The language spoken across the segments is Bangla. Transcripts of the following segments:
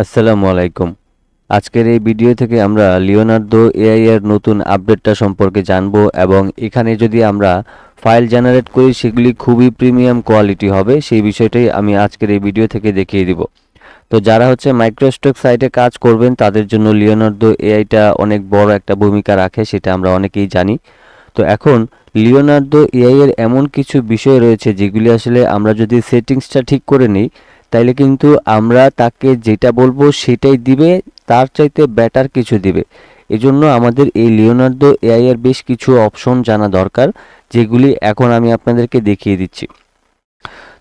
আসসালামু আলাইকুম। আজকের এই ভিডিও থেকে আমরা লিওনার্দো এআই এর নতুন আপডেটটা সম্পর্কে জানবো এবং এখানে যদি আমরা ফাইল জেনারেট করি সেগুলি খুবই প্রিমিয়াম কোয়ালিটি হবে, সেই বিষয়টাই আমি আজকের এই ভিডিও থেকে দেখিয়ে দিব। তো যারা মাইক্রোস্টক সাইটে কাজ করবেন তাদের জন্য লিওনার্দো এআইটা অনেক বড় একটা ভূমিকা রাখে, সেটা আমরা অনেকেই জানি। তো এখন লিওনার্দো এআই এর এমন কিছু বিষয় রয়েছে যেগুলি আসলে আমরা যদি সেটিংসটা ঠিক করে নিই তাইলে কিন্তু আমরা তাকে যেটা বলবো সেটাই দিবে, তার চাইতে বেটার কিছু দিবে। এজন্য আমাদের এই লিওনার্দো এআই এর বেশ কিছু অপশন জানা দরকার, যেগুলি এখন আমি আপনাদেরকে দেখিয়ে দিচ্ছি।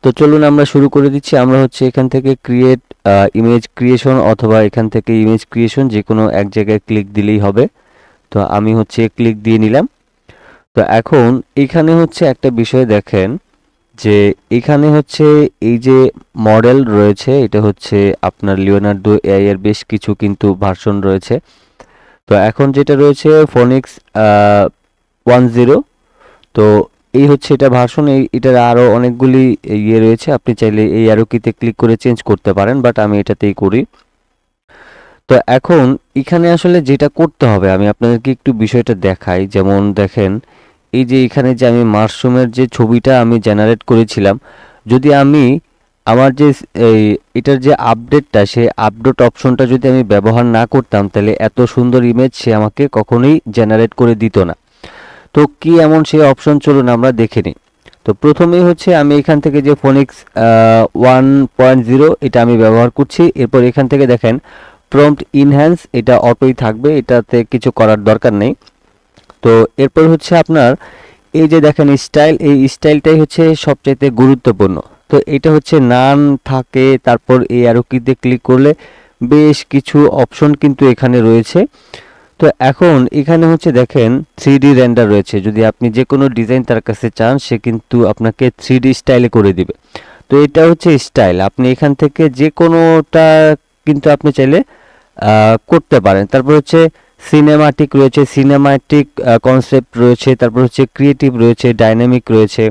তো চলুন আমরা শুরু করে দিচ্ছি। আমরা এখান থেকে ক্রিয়েট ইমেজ ক্রিয়েশন অথবা এখান থেকে ইমেজ ক্রিয়েশন যে কোনো এক জায়গায় ক্লিক দিলেই হবে। তো আমি ক্লিক দিয়ে নিলাম। তো এখন এখানে একটা বিষয় দেখেন যে এখানে এই যে মডেল রয়েছে, এটা আপনার লিওনার্দো এআই এর বেশ কিছু কিন্তু ভার্সন রয়েছে। তো এখন যেটা রয়েছে ফোনিক্স 10। তো এই এটা ভার্সন, এটার আরও অনেকগুলি ইয়ে রয়েছে, আপনি চাইলে এই অ্যারো কিতে ক্লিক করে চেঞ্জ করতে পারেন, বাট আমি এটাতেই করি। তো এখন এখানে আসলে যেটা করতে হবে আমি আপনাদেরকে একটু বিষয়টা দেখাই। যেমন দেখেন এই যে এখানে যে আমি মাশরুমের যে ছবিটা আমি জেনারেট করেছিলাম, যদি আমি আমার যে এটার যে আপডেটটা, সেই আপডেট অপশনটা যদি আমি ব্যবহার না করতাম তাহলে এত সুন্দর ইমেজ সে আমাকে কখনোই জেনারেট করে দিত না। তো কি এমন সেই অপশন, চলুন আমরা দেখে নিই। তো প্রথমেই আমি এখান থেকে যে ফোনিক্স 1.0 এটা আমি ব্যবহার করছি। এরপর এখান থেকে দেখেন প্রম্পট ইনহ্যান্স, এটা অটোই থাকবে, এটাতে কিছু করার দরকার নেই। তো এরপর আপনার এই যে দেখেন স্টাইল, এই স্টাইলটাই সবচাইতে গুরুত্বপূর্ণ। তো এটা নান থাকে, তারপর এই অ্যারো কিতে ক্লিক করলে বেশ কিছু অপশন কিন্তু এখানে রয়েছে। তো এখন এখানে দেখেন 3D রেন্ডার রয়েছে, যদি আপনি যে কোনো ডিজাইন তার কাছে চান সে কিন্তু আপনাকে 3D স্টাইলে করে দিবে। তো এটা স্টাইল, আপনি এখান থেকে যে কোনোটা কিন্তু আপনি চাইলে করতে পারেন। তারপর সিনেমাটিক রয়েছে, সিনেমাটিক কনসেপ্ট রয়েছে, তারপর ক্রিয়েটিভ রয়েছে, ডাইনামিক রয়েছে,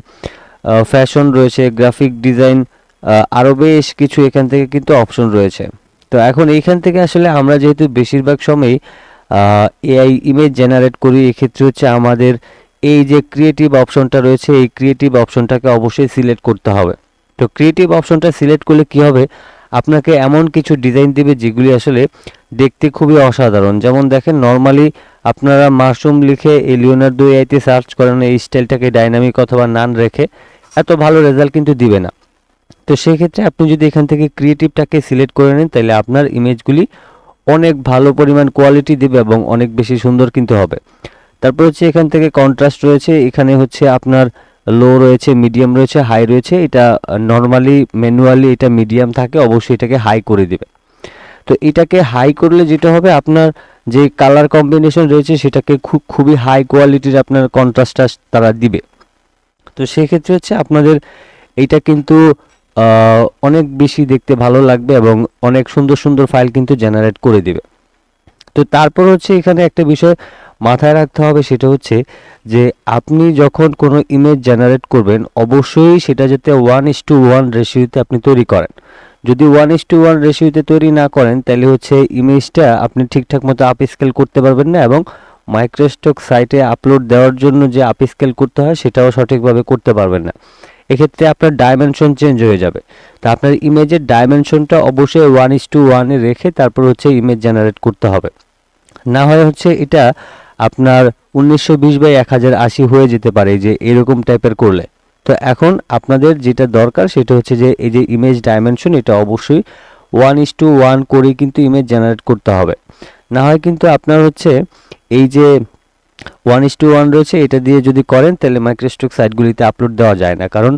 ফ্যাশন রয়েছে, গ্রাফিক ডিজাইন, আরও বেশ কিছু এখান থেকে কিন্তু অপশন রয়েছে। তো এখন এইখান থেকে আসলে আমরা যেহেতু বেশিরভাগ সময়ই এআই ইমেজ জেনারেট করি, এক্ষেত্রে আমাদের এই যে ক্রিয়েটিভ অপশনটা রয়েছে, এই ক্রিয়েটিভ অপশনটাকে অবশ্যই সিলেক্ট করতে হবে। তো ক্রিয়েটিভ অপশনটা সিলেক্ট করলে কি হবে, আপনাকে এমন কিছু ডিজাইন দেবে যেগুলি আসলে দেখতে খুবই অসাধারণ। যেমন দেখেন নর্মালি আপনারা মাশরুম লিখে এই লিওনার্দো এআইতে সার্চ করেন, এই স্টাইলটাকে ডাইনামিক অথবা নান রেখে এত ভালো রেজাল্ট কিন্তু দিবে না। তো সেক্ষেত্রে আপনি যদি এখান থেকে ক্রিয়েটিভটাকে সিলেক্ট করে নেন তাহলে আপনার ইমেজগুলি অনেক ভালো পরিমাণ কোয়ালিটি দেবে এবং অনেক বেশি সুন্দর কিন্তু হবে। তারপর এখান থেকে কন্ট্রাস্ট রয়েছে, এখানে আপনার লো রয়েছে, মিডিয়াম রয়েছে, হাই রয়েছে। এটা নর্মালি ম্যানুয়ালি এটা মিডিয়াম থাকে, অবশ্যই এটাকে হাই করে দিবে। তো এটাকে হাই করলে যেটা হবে, আপনার যে কালার কম্বিনেশন রয়েছে সেটাকে খুবই হাই কোয়ালিটির আপনার কন্ট্রাস্টটা তারা দিবে। তো সেক্ষেত্রে আপনাদের এইটা কিন্তু অনেক বেশি দেখতে ভালো লাগবে এবং অনেক সুন্দর সুন্দর ফাইল কিন্তু জেনারেট করে দিবে। তো তারপর এখানে একটা বিষয় মাথায় রাখতে হবে, সেটা যে আপনি যখন কোনো ইমেজ জেনারেট করবেন অবশ্যই সেটা যাতে 1:1 রেশিওতে আপনি তৈরি করেন। যদি 1:1 রেশিওতে তৈরি না করেন তাহলে ইমেজটা আপনি ঠিকঠাক মতো আপ স্কেল করতে পারবেন না, এবং মাইক্রোস্টক সাইটে আপলোড দেওয়ার জন্য যে আপ স্কেল করতে হয় সেটাও সঠিকভাবে করতে পারবেন না। এক্ষেত্রে আপনার ডাইমেনশন চেঞ্জ হয়ে যাবে। তা আপনার ইমেজের ডাইমেনশনটা অবশ্যই 1:1 রেখে তারপর ইমেজ জেনারেট করতে হবে। না হয় এটা আপনার 1920x1080 হয়ে যেতে পারে যে এরকম টাইপের করলে। তো এখন আপনাদের যেটা দরকার সেটা যে এই যে ইমেজ ডাইমেনশন, এটা অবশ্যই 1:1 করে কিন্তু ইমেজ জেনারেট করতে হবে। না হয় কিন্তু আপনার এই যে 1:1 রয়েছে এটা দিয়ে যদি করেন তাহলে মাইক্রোস্টক সাইটগুলিতে আপলোড দেওয়া যায় না, কারণ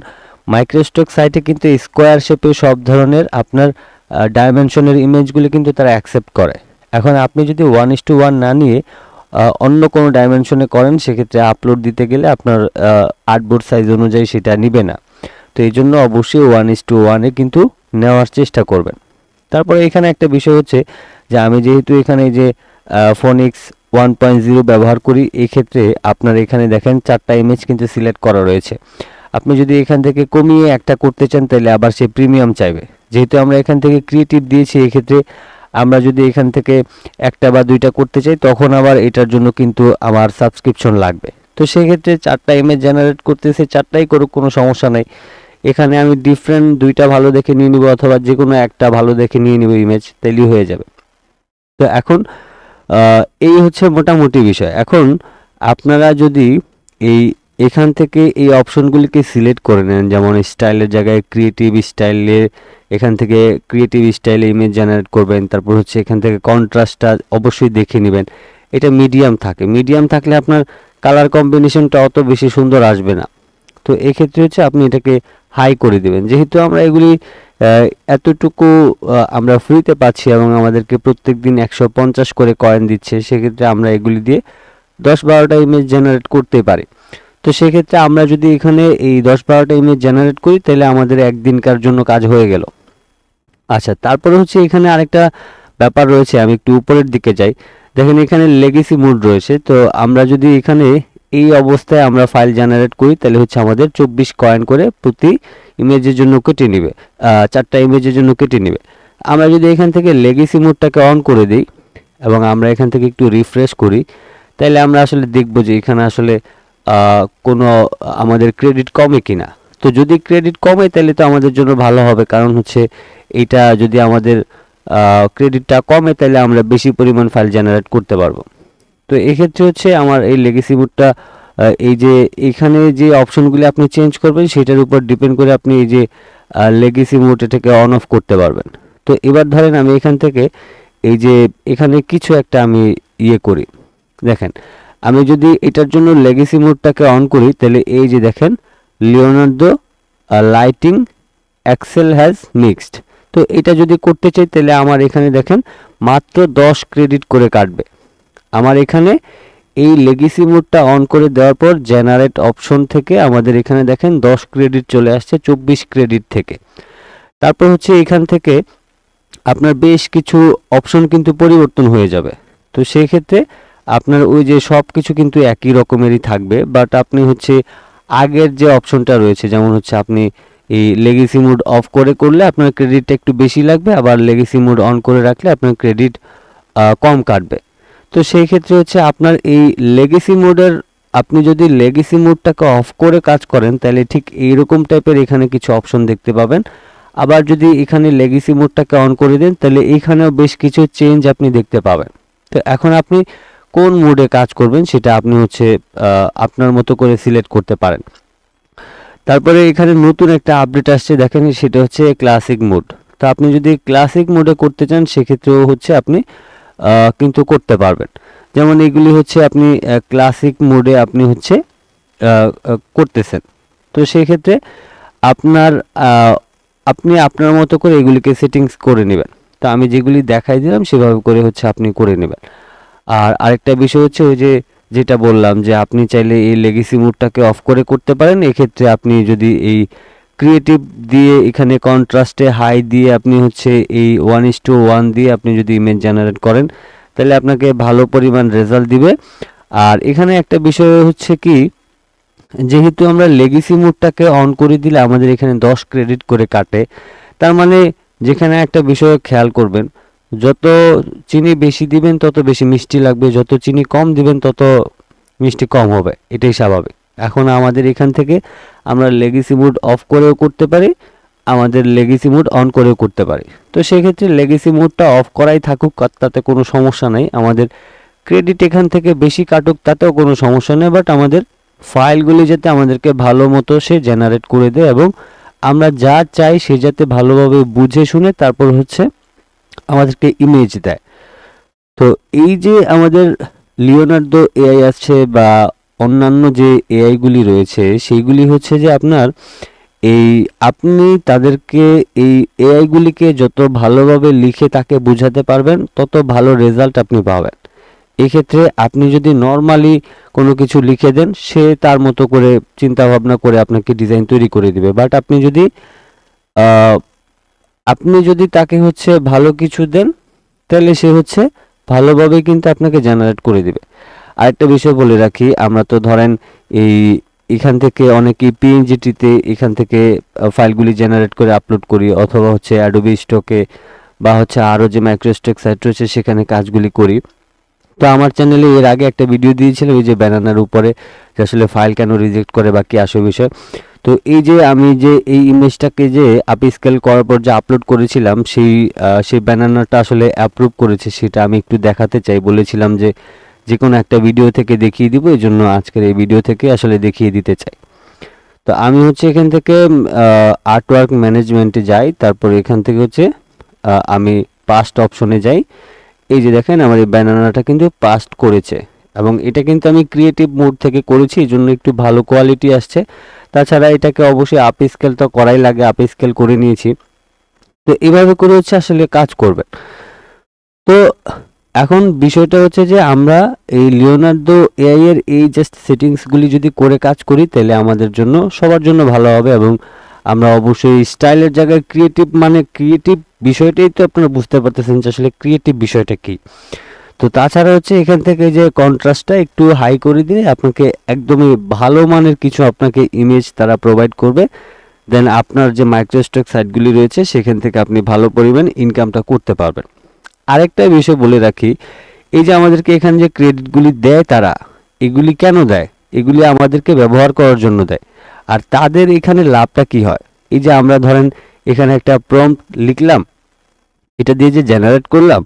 মাইক্রোস্টক সাইটে কিন্তু স্কোয়ার শেপে সব ধরনের আপনার ডাইমেনশনের ইমেজগুলি কিন্তু তারা অ্যাকসেপ্ট করে। এখন আপনি যদি 1:1 না নিয়ে অন্য কোনো ডাইমেনশনে করেন সেক্ষেত্রে আপলোড দিতে গেলে আপনার আর্টবোর্ড সাইজ অনুযায়ী সেটা নিবে না। তো এই জন্য অবশ্যই 1:1 কিন্তু নেওয়ার চেষ্টা করবেন। তারপরে এখানে একটা বিষয় যে আমি যেহেতু এখানে যে ফোনিক্স 1.0 ব্যবহার করি, এই ক্ষেত্রে আপনার এখানে দেখেন 4টা ইমেজ কিন্তু সিলেক্ট করা রয়েছে। আপনি যদি এখান থেকে কমিয়ে একটা করতে চান তাহলে আবার সে প্রিমিয়াম চাইবে। যেহেতু আমরা এখান থেকে ক্রিয়েটিভ দিয়েছি, এক্ষেত্রে আমরা যদি এখান থেকে একটা বা দুইটা করতে চাই তখন আবার এটার জন্য কিন্তু আমার সাবস্ক্রিপশন লাগবে। তো সেক্ষেত্রে 4টা ইমেজ জেনারেট করতেছে, 4টাই করুক, কোনো সমস্যা নাই। এখানে আমি ডিফারেন্ট দুইটা ভালো দেখে নিয়ে নিব অথবা যে কোনো একটা ভালো দেখে নিয়ে নিব ইমেজ, তাইলেই হয়ে যাবে। তো এখন এই হচ্ছে মোটামুটি বিষয়। এখন আপনারা যদি এখান থেকে এই অপশনগুলিকে সিলেক্ট করে নেন, যেমন স্টাইলের জায়গায় ক্রিয়েটিভ স্টাইলে, এখান থেকে ক্রিয়েটিভ স্টাইলে ইমেজ জেনারেট করবেন। তারপর হচ্ছে এখান থেকে কন্ট্রাস্টটা অবশ্যই দেখে নেবেন, এটা মিডিয়াম থাকে। মিডিয়াম থাকলে আপনার কালার কম্বিনেশনটা অত বেশি সুন্দর আসবে না। তো এক্ষেত্রে হচ্ছে আপনি এটাকে হাই করে দেবেন। যেহেতু আমরা এগুলি এতটুকু আমরা ফ্রিতে পাচ্ছি এবং আমাদেরকে প্রত্যেক দিন 150 করে কয়েন দিচ্ছে, সেক্ষেত্রে আমরা এগুলি দিয়ে 10-12টা ইমেজ জেনারেট করতে পারি। তো সেক্ষেত্রে আমরা যদি এখানে এই 10-12টা ইমেজ জেনারেট করি তাহলে আমাদের একদিনকার জন্য কাজ হয়ে গেল। আচ্ছা, তারপরে হচ্ছে এখানে আরেকটা ব্যাপার রয়েছে, আমি একটু উপরের দিকে যাই। দেখেন এখানে লেগেসি মোড রয়েছে। তো আমরা যদি এখানে এই অবস্থায় আমরা ফাইল জেনারেট করি তাহলে হচ্ছে আমাদের 24 কয়েন করে প্রতি ইমেজের জন্য কেটে নেবে, 4টা ইমেজের জন্য কেটে নেবে। আমরা যদি এখান থেকে লেগেসি মোডটাকে অন করে দিই এবং আমরা এখান থেকে একটু রিফ্রেশ করি, তাহলে আমরা আসলে দেখব যে এখানে আসলে কোনো আমাদের ক্রেডিট কমে কিনা। তো যদি ক্রেডিট কমে তাহলে তো আমাদের জন্য ভালো হবে, কারণ হচ্ছে এটা যদি আমাদের ক্রেডিটটা কমে তাহলে আমরা বেশি পরিমাণ ফাইল জেনারেট করতে পারবো। তো এক্ষেত্রে হচ্ছে আমার এই লেগেসি মোডটা, এই যে এখানে যে অপশনগুলি আপনি চেঞ্জ করবেন সেটার উপর ডিপেন্ড করে আপনি এই যে লেগেসি মোড এটাকে অন অফ করতে পারবেন। তো এবার ধরেন আমি এখান থেকে এই যে এখানে কিছু একটা আমি করি, দেখেন আমি যদি এটার জন্য লেগেসি মোডটাকে অন করি তাহলে এই যে দেখেন Leonardo lighting Excel has mixed. তো এটা যদি করতে চাই তাহলে আমার এখানে দেখেন মাত্র 10 ক্রেডিট করে কাটবে। আমার এখানে এই লেগেসি মোডটা অন করে দেওয়ার পর জেনারেট অপশন থেকে আমাদের এখানে দেখেন 10 ক্রেডিট চলে আসছে 24 ক্রেডিট থেকে। তারপর হচ্ছে এখান থেকে আপনার বেশ কিছু অপশন কিন্তু পরিবর্তন হয়ে যাবে। তো সেই ক্ষেত্রে আপনার ওই যে সব কিছু কিন্তু একই রকমেরই থাকবে, বাট আপনি হচ্ছে আগের যে অপশনটা রয়েছে, যেমন হচ্ছে আপনি এই লেগেসি মোড অফ করে করলে আপনার ক্রেডিটটা একটু বেশি লাগবে, আবার লেগেসি মোড অন করে রাখলে আপনার ক্রেডিট কম কাটবে। তো সেই ক্ষেত্রে হচ্ছে আপনার এই লেগেসি মোডের, আপনি যদি লেগেসি মোডটাকে অফ করে কাজ করেন তাহলে ঠিক এইরকম টাইপের এখানে কিছু অপশন দেখতে পাবেন। আবার যদি এখানে লেগেসি মোডটাকে অন করে দেন তাহলে এখানেও বেশ কিছু চেঞ্জ আপনি দেখতে পাবেন। তো এখন আপনি কোন মোডে কাজ করবেন সেটা আপনি হচ্ছে আপনার মতো করে সিলেক্ট করতে পারেন। তারপরে এখানে নতুন একটা আপডেট আসছে, দেখেন সেটা হচ্ছে ক্লাসিক মোড। তো আপনি যদি ক্লাসিক মোডে করতে চান সেক্ষেত্রেও হচ্ছে আপনি কিন্তু করতে পারবেন। যেমন এগুলি হচ্ছে আপনি ক্লাসিক মোডে আপনি হচ্ছে করতেছেন। তো সেই ক্ষেত্রে আপনার আপনি আপনার মতো করে এগুলিকে সেটিংস করে নেবেন। তো আমি যেগুলি দেখাই দিলাম সেভাবে করে হচ্ছে আপনি করে নেবেন। আর আরেকটা বিষয় হচ্ছে ওই যে যেটা বললাম যে আপনি চাইলে এই লেগেসি মোডটাকে অফ করে করতে পারেন। এক্ষেত্রে আপনি যদি এই ক্রিয়েটিভ দিয়ে এখানে কন্ট্রাস্টে হাই দিয়ে আপনি হচ্ছে এই 1:1 দিয়ে আপনি যদি ইমেজ জেনারেট করেন তাহলে আপনাকে ভালো পরিমাণ রেজাল্ট দিবে। আর এখানে একটা বিষয় হচ্ছে কি, যেহেতু আমরা লেগেসি মোডটাকে অন করে দিলে আমাদের এখানে 10 ক্রেডিট করে কাটে, তার মানে যেখানে একটা বিষয় খেয়াল করবেন, যত চিনি বেশি দিবেন তত বেশি মিষ্টি লাগবে, যত চিনি কম দিবেন তত মিষ্টি কম হবে, এটাই স্বাভাবিক। এখন আমাদের এখান থেকে আমরা লেগেসি মোড অফ করেও করতে পারি, আমাদের লেগেসি মোড অন করেও করতে পারি। তো সেক্ষেত্রে লেগেসি মোডটা অফ করাই থাকুক, তাতে কোনো সমস্যা নাই। আমাদের ক্রেডিট এখান থেকে বেশি কাটুক তাতেও কোনো সমস্যা নেই, বাট আমাদের ফাইলগুলি যাতে আমাদেরকে ভালো মতো সে জেনারেট করে দেয় এবং আমরা যা চাই সে যাতে ভালোভাবে বুঝে শুনে তারপর হচ্ছে আমাদেরকে ইমেজ দেয়। তো এই যে আমাদের লিওনার্দো এআই আছে বা অন্যান্য যে এআইগুলি রয়েছে সেইগুলি হচ্ছে যে আপনার আপনি তাদেরকে এই এআইগুলিকে যত ভালোভাবে লিখে তাকে বোঝাতে পারবেন তত ভালো রেজাল্ট আপনি পাবেন। এক্ষেত্রে আপনি যদি নর্মালি কোনো কিছু লিখে দেন সে তার মতো করে চিন্তা ভাবনা করে আপনাকে ডিজাইন তৈরি করে দিবে, বাট আপনি যদি তাকে হচ্ছে ভালো কিছু দেন তাহলে সে হচ্ছে ভালোভাবে কিন্তু আপনাকে জেনারেট করে দিবে। আরেকটা বিষয় বলে রাখি, আমরা তো ধরেন এখান থেকে অনেকেই পিএনজিটিতে এখান থেকে ফাইলগুলি জেনারেট করে আপলোড করি, অথবা হচ্ছে অ্যাডোবি স্টকে বা হচ্ছে আরও যে মাইক্রোস্ট্রাক সাইট রয়েছে সেখানে কাজগুলি করি। তো আমার চ্যানেলে এর আগে একটা ভিডিও দিয়েছিলাম এই যে ব্যানানার উপরে যে আসলে ফাইল কেন রিজেক্ট করে বা কি আসল বিষয়। তো এই যে আমি যে এই ইমেজটাকে যে আপস্কেল করার পর যে আপলোড করেছিলাম সেই ব্যানানাটা আসলে অ্যাপ্রুভ করেছে, সেটা আমি একটু দেখাতে চাই। বলেছিলাম যে যে কোনো একটা ভিডিও থেকে দেখিয়ে দিব, এই জন্য আজকের এই ভিডিও থেকে আসলে দেখিয়ে দিতে চাই। তো আমি হচ্ছে এখান থেকে আর্টওয়ার্ক ম্যানেজমেন্টে যাই, তারপর এখান থেকে হচ্ছে আমি পাস্ট অপশনে যাই। এই যে দেখেন আমার এই ব্যানানাটা কিন্তু পাস্ট করেছে, এবং এটা কিন্তু আমি ক্রিয়েটিভ মোড থেকে করেছি, এই জন্য একটু ভালো কোয়ালিটি আসছে। তাছাড়া এটাকে অবশ্যই আপ স্কেল তো করাই লাগে, আপ স্কেল করে নিয়েছি। তো এইভাবে করে হচ্ছে আসলে কাজ করবেন। তো এখন বিষয়টা হচ্ছে যে আমরা এই লিওনার্দো এআই এর এই জাস্ট সেটিংসগুলি যদি করে কাজ করি তাহলে আমাদের জন্য সবার জন্য ভালো হবে, এবং আমরা অবশ্যই স্টাইলের জায়গায় ক্রিয়েটিভ, মানে ক্রিয়েটিভ বিষয়টাই তো আপনারা বুঝতে পারতেছেন যে আসলে ক্রিয়েটিভ বিষয়টা কি। তো তাছাড়া হচ্ছে এখান থেকে যে কন্ট্রাস্টটা একটু হাই করে দিলে আপনাকে একদমই ভালো মানের কিছু আপনাকে ইমেজ তারা প্রোভাইড করবে। দেন আপনার যে মাইক্রোস্ট্রাক সাইটগুলি রয়েছে সেখান থেকে আপনি ভালো পরিমাণ ইনকামটা করতে পারবেন। আরেকটা বিষয় বলে রাখি, এই যে আমাদেরকে এখানে যে ক্রেডিটগুলি দেয় তারা, এগুলি কেন দেয়? এগুলি আমাদেরকে ব্যবহার করার জন্য দেয়। আর তাদের এখানে লাভটা কি হয়? এই যে আমরা ধরেন এখানে একটা প্রম্পট লিখলাম, এটা দিয়ে যে জেনারেট করলাম,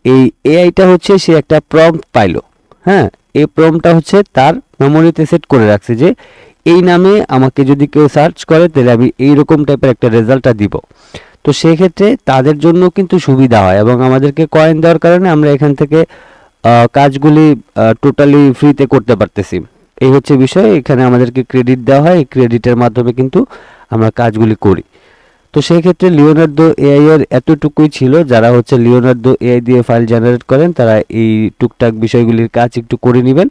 এই এআইটা হচ্ছে সে একটা প্রম্পট পাইলো। হ্যাঁ, এই প্রম্পটটা হচ্ছে তার মেমোরিতে সেট করে রাখছে যে এই নামে আমাকে যদি কেউ সার্চ করে তাহলে আমি এইরকম টাইপের একটা রেজাল্টটা দিব। তো সেক্ষেত্রে তাদের জন্য কিন্তু সুবিধা হয়, এবং আমাদেরকে কয়েন দেওয়ার কারণে আমরা এখান থেকে কাজগুলি টোটালি ফ্রিতে করতে পারতেছি। এই হচ্ছে বিষয়, এখানে আমাদেরকে ক্রেডিট দেওয়া হয়, এই ক্রেডিটের মাধ্যমে কিন্তু আমরা কাজগুলি করি। তো সেই ক্ষেত্রে লিওনার্দো এআই এর এতটুকুই ছিল। যারা হচ্ছে লিওনার্দো এআই দিয়ে ফাইল জেনারেট করেন তারা এই টুকটাক বিষয়গুলির কাজ একটু করে নেবেন,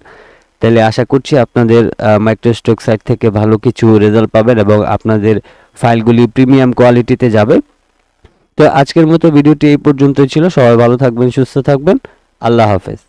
তাহলে আশা করছি আপনাদের মাইক্রোস্ট্রাক সাইট থেকে ভালো কিছু রেজাল্ট পাবেন এবং আপনাদের ফাইলগুলি প্রিমিয়াম কোয়ালিটিতে যাবে। তো আজকের মতো ভিডিওটি এই পর্যন্তই ছিল। সবাই ভালো থাকবেন, সুস্থ থাকবেন। আল্লাহ হাফেজ।